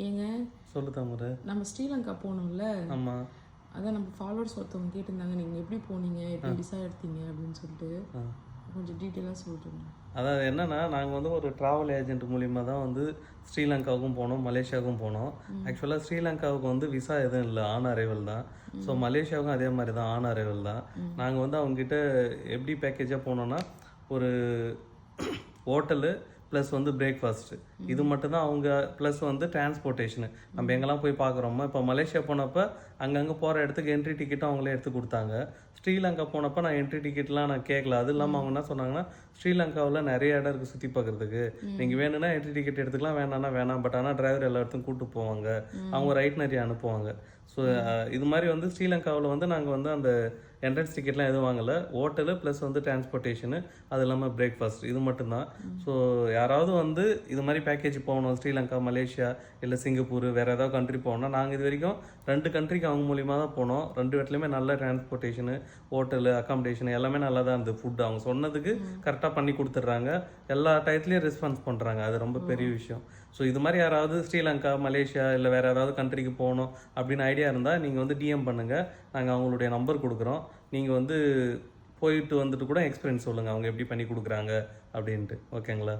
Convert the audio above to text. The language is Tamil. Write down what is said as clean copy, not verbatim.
ஏங்க சொல்லு தாமரை. நம்ம ஸ்ரீலங்கா போனோம்ல, ஆமாம். அதான் நம்ம ஃபாலோவர்ஸ் ஒருத்தவங்க கேட்டிருந்தாங்க, நீங்கள் எப்படி போனீங்க, எப்படி விசா எடுத்தீங்க அப்படின்னு சொல்லிட்டு கொஞ்சம் டீட்டெயிலாக சொல்லிட்டுருங்க. அதாவது என்னன்னா, நாங்கள் வந்து ஒரு ட்ராவல் ஏஜென்ட் மூலிமா தான் வந்து ஸ்ரீலங்காவுக்கும் போனோம், மலேசியாவுக்கும் போனோம். ஆக்சுவலாக ஸ்ரீலங்காவுக்கு வந்து விசா எதுவும் இல்லை, ஆன் அரைவல் தான். ஸோ மலேசியாவுக்கும் அதே மாதிரி தான், ஆன் அரைவல் தான். நாங்கள் வந்து அவங்ககிட்ட எப்படி பேக்கேஜாக போனோன்னா, ஒரு ஹோட்டலு ப்ளஸ் வந்து பிரேக்ஃபாஸ்ட்டு இது மட்டும்தான் அவங்க, ப்ளஸ் வந்து டிரான்ஸ்போர்ட்டேஷனு. நம்ம எங்கெல்லாம் போய் பார்க்குறோமோ, இப்போ மலேசியா போனப்போ அங்கங்கே போகிற இடத்துக்கு என்ட்ரி டிக்கெட்டும் அவங்களே எடுத்து கொடுத்தாங்க. ஸ்ரீலங்கா போனப்போ நான் என்ட்ரி டிக்கெட்லாம் நான் கேட்கல. அது இல்லாமல் அவங்க என்ன சொன்னாங்கன்னா, ஸ்ரீலங்காவில் நிறைய இடம் இருக்குது சுற்றி பார்க்குறதுக்கு, நீங்கள் வேணும்னா என்ட்ரி டிக்கெட் எடுத்துக்கலாம், வேணான்னா வேணாம், பட் ஆனால் டிரைவர் எல்லா இடத்துக்கும் கூப்பிட்டு போவாங்க, அவங்க ரைட் நிறைய அனுப்புவாங்க. ஸோ இது மாதிரி வந்து ஸ்ரீலங்காவில் வந்து நாங்கள் வந்து அந்த என்ட்ரன்ஸ் டிக்கெட்லாம் எதுவும் வாங்கலை. ஹோட்டலு ப்ளஸ் வந்து டிரான்ஸ்போர்ட்டேஷனு, அது இல்லாமல் பிரேக்ஃபாஸ்ட், இது மட்டும்தான். ஸோ யாராவது வந்து இது மாதிரி பேக்கேஜ் போகணும், ஸ்ரீலங்கா, மலேசியா இல்லை சிங்கப்பூர், வேறு ஏதாவது கண்ட்ரி போகணும்னா, நாங்கள் இது வரைக்கும் 2 கண்ட்ரிக்கு அவங்க மூலிமா தான் போனோம். 2 இடத்துலையுமே நல்ல டிரான்ஸ்போர்ட்டேஷனு, ஹோட்டலு, அக்காமடேஷன் எல்லாமே நல்லா தான் இருந்தது. ஃபுட்டு அவங்க சொன்னதுக்கு கரெக்டாக பண்ணி கொடுத்துட்றாங்க, எல்லா டயத்துலேயும் ரெஸ்பான்ஸ் பண்ணுறாங்க. அது ரொம்ப பெரிய விஷயம். ஸோ இது மாதிரி யாராவது ஸ்ரீலங்கா, மலேசியா இல்லை வேறு ஏதாவது கண்ட்ரிக்கு போகணும் அப்படின்னு ஐடியா இருந்தால் நீங்கள் வந்து டிஎம் பண்ணுங்கள், நாங்கள் அவங்களுடைய நம்பர் கொடுக்குறோம். நீங்கள் வந்து போயிட்டு வந்துட்டு கூட எக்ஸ்பீரியன்ஸ் சொல்லுங்கள், அவங்க எப்படி பண்ணி கொடுக்குறாங்க அப்படின்ட்டு. ஓகேங்களா?